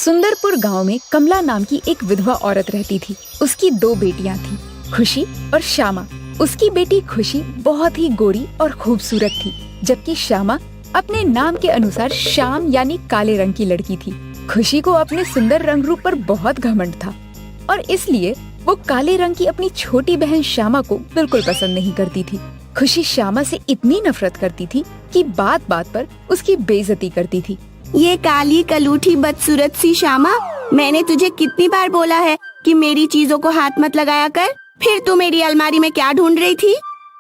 सुंदरपुर गांव में कमला नाम की एक विधवा औरत रहती थी। उसकी दो बेटियां थीं, खुशी और श्यामा। उसकी बेटी खुशी बहुत ही गोरी और खूबसूरत थी, जबकि श्यामा अपने नाम के अनुसार श्याम यानी काले रंग की लड़की थी। खुशी को अपने सुंदर रंग रूप पर बहुत घमंड था और इसलिए वो काले रंग की अपनी छोटी बहन श्यामा को बिल्कुल पसंद नहीं करती थी। खुशी श्यामा से इतनी नफरत करती थी कि बात बात पर उसकी बेइज्जती करती थी। ये काली कलूठी बदसूरत सी श्यामा, मैंने तुझे कितनी बार बोला है कि मेरी चीजों को हाथ मत लगाया कर। फिर तू मेरी अलमारी में क्या ढूंढ रही थी?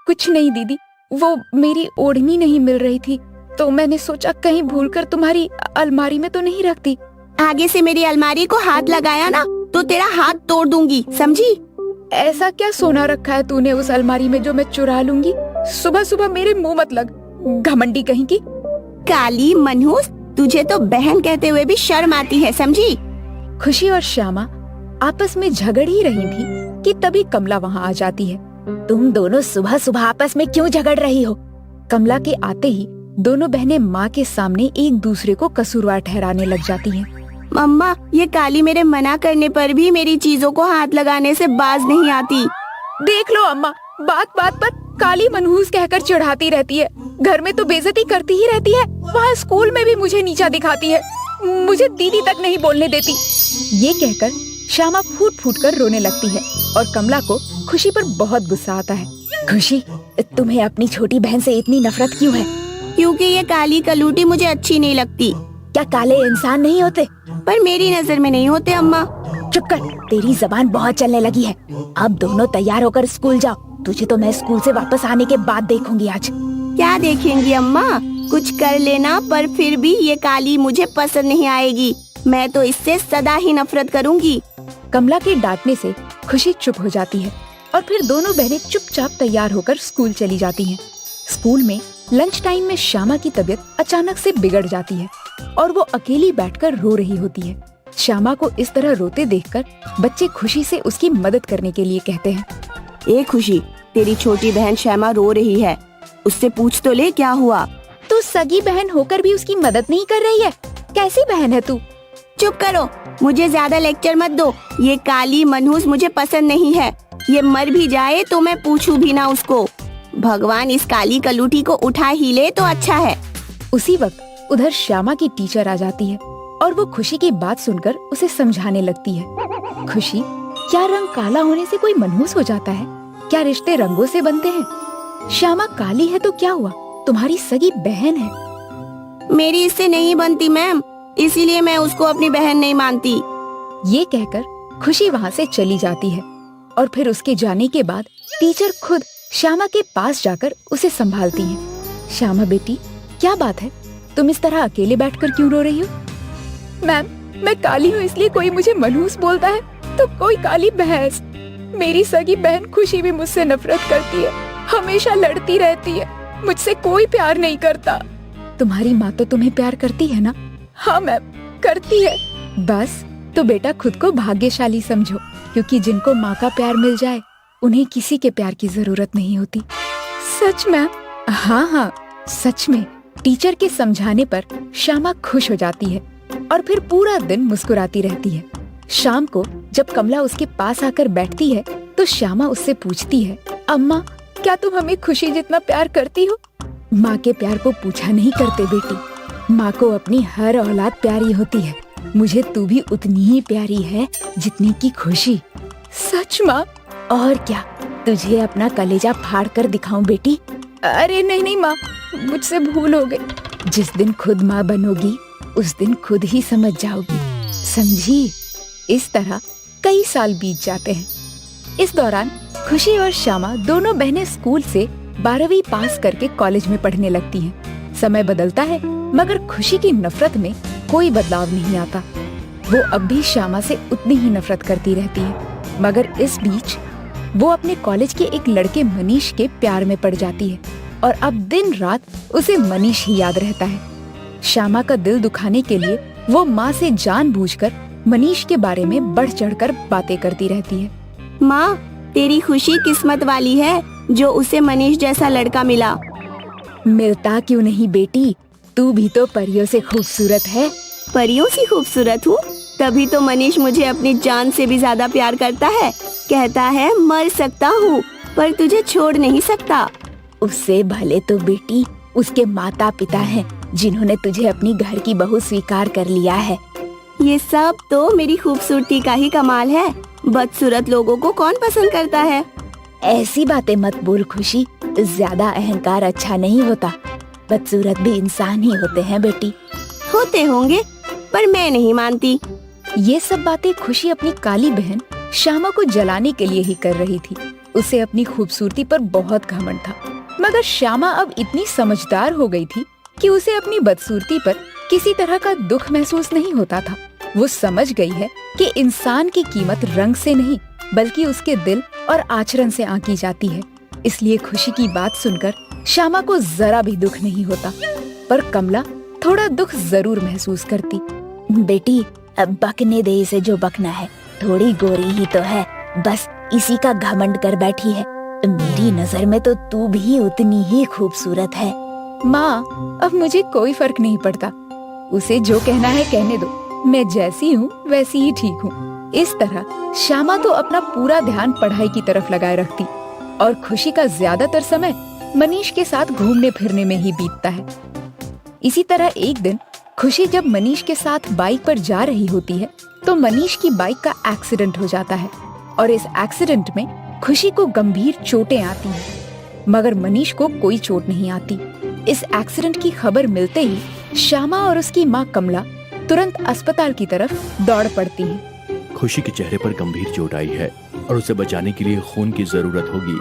कुछ नहीं दीदी, वो मेरी ओढ़नी नहीं मिल रही थी तो मैंने सोचा कहीं भूलकर तुम्हारी अलमारी में तो नहीं रख दी। आगे से मेरी अलमारी को हाथ लगाया ना तो तेरा हाथ तोड़ दूंगी, समझी? ऐसा क्या सोना रखा है तूने उस अलमारी में जो मैं चुरा लूंगी? सुबह सुबह मेरे मुंह मत लग, घमंडी कहीं की। काली मनहूस, तुझे तो बहन कहते हुए भी शर्म आती है, समझी? खुशी और श्यामा आपस में झगड़ ही रही थी कि तभी कमला वहाँ आ जाती है। तुम दोनों सुबह सुबह आपस में क्यों झगड़ रही हो? कमला के आते ही दोनों बहनें माँ के सामने एक दूसरे को कसूरवार ठहराने लग जाती हैं। मम्मा, ये काली मेरे मना करने पर भी मेरी चीजों को हाथ लगाने से बाज नहीं आती। देख लो अम्मा, बात बात पर काली मनहूस कहकर चिढ़ाती रहती है। घर में तो बेइज्जती करती ही रहती है, वहाँ स्कूल में भी मुझे नीचा दिखाती है, मुझे दीदी तक नहीं बोलने देती। ये कहकर श्यामा फूट फूट कर रोने लगती है और कमला को खुशी पर बहुत गुस्सा आता है। खुशी, तुम्हें अपनी छोटी बहन से इतनी नफरत क्यों है? क्योंकि ये काली कलूटी मुझे अच्छी नहीं लगती। क्या काले इंसान नहीं होते? पर मेरी नजर में नहीं होते अम्मा। चुप कर, तेरी जबान बहुत चलने लगी है। अब दोनों तैयार होकर स्कूल जाओ, तुझे तो मैं स्कूल से वापस आने के बाद देखूंगी। आज क्या देखेंगी अम्मा? कुछ कर लेना, पर फिर भी ये काली मुझे पसंद नहीं आएगी। मैं तो इससे सदा ही नफरत करूंगी। कमला के डांटने से खुशी चुप हो जाती है और फिर दोनों बहनें चुपचाप तैयार होकर स्कूल चली जाती हैं। स्कूल में लंच टाइम में श्यामा की तबीयत अचानक से बिगड़ जाती है और वो अकेली बैठकर रो रही होती है। श्यामा को इस तरह रोते देखकर बच्चे खुशी से उसकी मदद करने के लिए कहते हैं। ए खुशी, तेरी छोटी बहन श्यामा रो रही है, उससे पूछ तो ले क्या हुआ। तू सगी बहन होकर भी उसकी मदद नहीं कर रही है, कैसी बहन है तू? चुप करो, मुझे ज्यादा लेक्चर मत दो। ये काली मनहूस मुझे पसंद नहीं है। ये मर भी जाए तो मैं पूछूं भी ना उसको। भगवान इस काली कलूटी को उठा ही ले तो अच्छा है। उसी वक्त उधर श्यामा की टीचर आ जाती है और वो खुशी की बात सुनकर उसे समझाने लगती है। खुशी, क्या रंग काला होने से कोई मनहूस हो जाता है? क्या रिश्ते रंगों से बनते हैं? श्यामा काली है तो क्या हुआ, तुम्हारी सगी बहन है। मेरी इससे नहीं बनती मैम, इसीलिए मैं उसको अपनी बहन नहीं मानती। ये कहकर खुशी वहाँ से चली जाती है और फिर उसके जाने के बाद टीचर खुद श्यामा के पास जाकर उसे संभालती हैं। श्यामा बेटी, क्या बात है, तुम इस तरह अकेले बैठकर क्यों रो रही हो? मैम, मैं काली हूँ इसलिए कोई मुझे मनहूस बोलता है तो कोई काली भैंस। मेरी सगी बहन खुशी भी मुझसे नफरत करती है, हमेशा लड़ती रहती है, मुझसे कोई प्यार नहीं करता। तुम्हारी माँ तो तुम्हें प्यार करती है ना? हाँ मैम, करती है। बस तो बेटा खुद को भाग्यशाली समझो, क्योंकि जिनको माँ का प्यार मिल जाए उन्हें किसी के प्यार की जरूरत नहीं होती। सच मैम? हाँ हाँ, सच में। टीचर के समझाने पर श्यामा खुश हो जाती है और फिर पूरा दिन मुस्कुराती रहती है। शाम को जब कमला उसके पास आकर बैठती है तो श्यामा उससे पूछती है, अम्मा, क्या तुम हमें खुशी जितना प्यार करती हो? माँ के प्यार को पूछा नहीं करते बेटी, माँ को अपनी हर औलाद प्यारी होती है। मुझे तू भी उतनी ही प्यारी है जितनी की खुशी। सच माँ? और क्या, तुझे अपना कलेजा फाड़ कर दिखाऊं बेटी? अरे नहीं नहीं माँ, मुझसे भूल हो गई। जिस दिन खुद माँ बनोगी उस दिन खुद ही समझ जाओगी, समझी? इस तरह कई साल बीत जाते हैं। इस दौरान खुशी और श्यामा दोनों बहनें स्कूल से 12वीं पास करके कॉलेज में पढ़ने लगती हैं। समय बदलता है मगर खुशी की नफरत में कोई बदलाव नहीं आता। वो अब भी श्यामा से उतनी ही नफरत करती रहती है, मगर इस बीच वो अपने कॉलेज के एक लड़के मनीष के प्यार में पड़ जाती है और अब दिन रात उसे मनीष ही याद रहता है। श्यामा का दिल दुखाने के लिए वो माँ से जानबूझकर मनीष के बारे में बढ़ चढ़कर बातें करती रहती है। माँ, तेरी खुशी किस्मत वाली है जो उसे मनीष जैसा लड़का मिला। मिलता क्यों नहीं बेटी, तू भी तो परियों से खूबसूरत है। परियों से खूबसूरत हूँ? तभी तो मनीष मुझे अपनी जान से भी ज्यादा प्यार करता है। कहता है मर सकता हूँ पर तुझे छोड़ नहीं सकता। उससे भले तो बेटी उसके माता पिता हैं जिन्होंने तुझे अपनी घर की बहू स्वीकार कर लिया है। ये सब तो मेरी खूबसूरती का ही कमाल है। बदसूरत लोगों को कौन पसंद करता है? ऐसी बातें मत बोल खुशी, ज्यादा अहंकार अच्छा नहीं होता। बदसूरत भी इंसान ही होते हैं बेटी। होते होंगे पर मैं नहीं मानती। ये सब बातें खुशी अपनी काली बहन श्यामा को जलाने के लिए ही कर रही थी। उसे अपनी खूबसूरती पर बहुत घमंड था, मगर श्यामा अब इतनी समझदार हो गई थी कि उसे अपनी बदसूरती पर किसी तरह का दुख महसूस नहीं होता था। वो समझ गई है कि इंसान की कीमत रंग से नहीं बल्कि उसके दिल और आचरण से आंकी जाती है। इसलिए खुशी की बात सुनकर श्यामा को जरा भी दुख नहीं होता, पर कमला थोड़ा दुख जरूर महसूस करती। बेटी अब बकने दे इसे जो बकना है, थोड़ी गोरी ही तो है, बस इसी का घमंड कर बैठी है। मेरी नजर में तो तू भी उतनी ही खूबसूरत है। माँ अब मुझे कोई फर्क नहीं पड़ता, उसे जो कहना है कहने दो, मैं जैसी हूँ वैसी ही ठीक हूँ। इस तरह श्यामा तो अपना पूरा ध्यान पढ़ाई की तरफ लगाए रखती और खुशी का ज्यादातर समय मनीष के साथ घूमने फिरने में ही बीतता है। इसी तरह एक दिन खुशी जब मनीष के साथ बाइक पर जा रही होती है तो मनीष की बाइक का एक्सीडेंट हो जाता है और इस एक्सीडेंट में खुशी को गंभीर चोटें आती हैं, मगर मनीष को कोई चोट नहीं आती। इस एक्सीडेंट की खबर मिलते ही श्यामा और उसकी माँ कमला तुरंत अस्पताल की तरफ दौड़ पड़ती हैं। खुशी के चेहरे पर गंभीर चोट आई है और उसे बचाने के लिए खून की जरूरत होगी।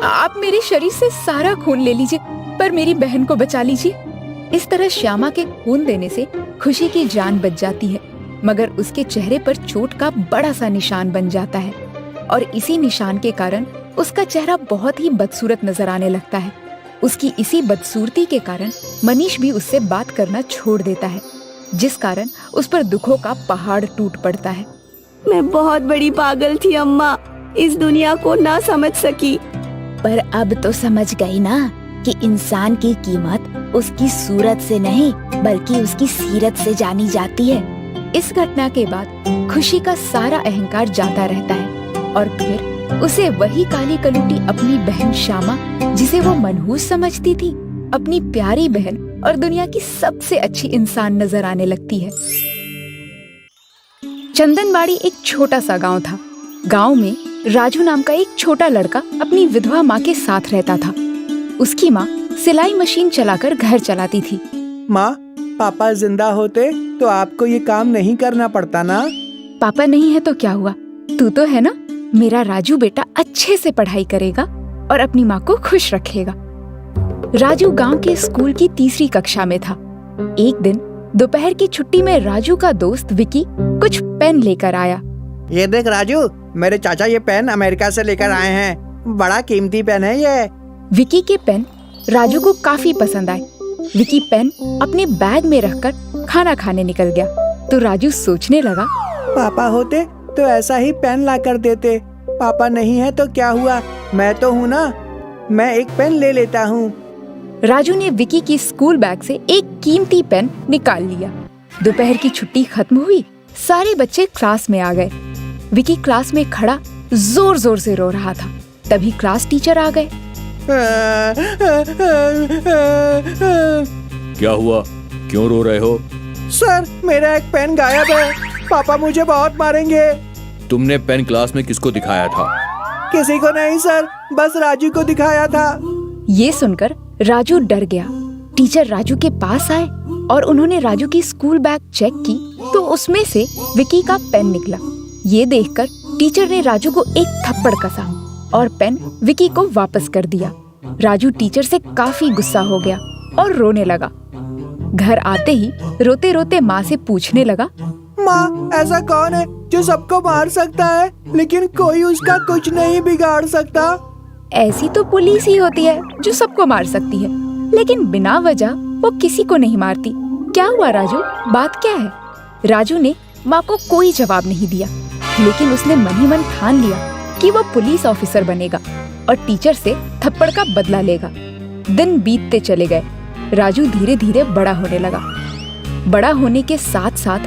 आप मेरे शरीर से सारा खून ले लीजिए पर मेरी बहन को बचा लीजिए। इस तरह श्यामा के खून देने से खुशी की जान बच जाती है, मगर उसके चेहरे पर चोट का बड़ा सा निशान बन जाता है और इसी निशान के कारण उसका चेहरा बहुत ही बदसूरत नजर आने लगता है। उसकी इसी बदसूरती के कारण मनीष भी उससे बात करना छोड़ देता है, जिस कारण उस पर दुखों का पहाड़ टूट पड़ता है। मैं बहुत बड़ी पागल थी अम्मा, इस दुनिया को ना समझ सकी। पर अब तो समझ गई ना कि इंसान की कीमत उसकी सूरत से नहीं बल्कि उसकी सीरत से जानी जाती है। इस घटना के बाद खुशी का सारा अहंकार जाता रहता है और फिर उसे वही काली कलूटी अपनी बहन श्यामा, जिसे वो मनहूस समझती थी, अपनी प्यारी बहन और दुनिया की सबसे अच्छी इंसान नजर आने लगती है। चंदनबाड़ी एक छोटा सा गांव था। गांव में राजू नाम का एक छोटा लड़का अपनी विधवा माँ के साथ रहता था। उसकी माँ सिलाई मशीन चलाकर घर चलाती थी। माँ, पापा जिंदा होते तो आपको ये काम नहीं करना पड़ता ना। पापा नहीं है तो क्या हुआ, तू तो है ना। मेरा राजू बेटा अच्छे से पढ़ाई करेगा और अपनी माँ को खुश रखेगा। राजू गांव के स्कूल की तीसरी कक्षा में था। एक दिन दोपहर की छुट्टी में राजू का दोस्त विकी कुछ पेन लेकर आया। ये देख राजू, मेरे चाचा ये पेन अमेरिका से लेकर आए हैं, बड़ा कीमती पेन है ये। विकी के पेन राजू को काफी पसंद आए। विकी पेन अपने बैग में रखकर खाना खाने निकल गया तो राजू सोचने लगा, पापा होते तो ऐसा ही पेन ला कर देते। पापा नहीं है तो क्या हुआ, मैं तो हूँ ना, मैं एक पेन ले लेता हूँ। राजू ने विकी की स्कूल बैग से एक कीमती पेन निकाल लिया। दोपहर की छुट्टी खत्म हुई, सारे बच्चे क्लास में आ गए। विकी क्लास में खड़ा जोर जोर से रो रहा था। तभी क्लास टीचर आ गए। क्या हुआ, क्यों रो रहे हो? सर, मेरा एक पेन गायब है, पापा मुझे बहुत मारेंगे। तुमने पेन क्लास में किसको दिखाया था? किसी को नहीं सर, बस राजू को दिखाया था। ये सुनकर राजू डर गया। टीचर राजू के पास आए और उन्होंने राजू की स्कूल बैग चेक की तो उसमें से विकी का पेन निकला। ये देखकर टीचर ने राजू को एक थप्पड़ कसा और पेन विकी को वापस कर दिया। राजू टीचर से काफी गुस्सा हो गया और रोने लगा। घर आते ही रोते रोते माँ से पूछने लगा, माँ, ऐसा कौन है जो सबको मार सकता है लेकिन कोई उसका कुछ नहीं बिगाड़ सकता? ऐसी तो पुलिस ही होती है जो सबको मार सकती है, लेकिन बिना वजह वो किसी को नहीं मारती। क्या हुआ राजू, बात क्या है? राजू ने माँ को कोई जवाब नहीं दिया, लेकिन उसने मन ही मन ठान लिया कि वो पुलिस ऑफिसर बनेगा और टीचर से थप्पड़ का बदला लेगा। दिन बीतते चले गए। राजू धीरे धीरे बड़ा होने लगा। बड़ा होने के साथ साथ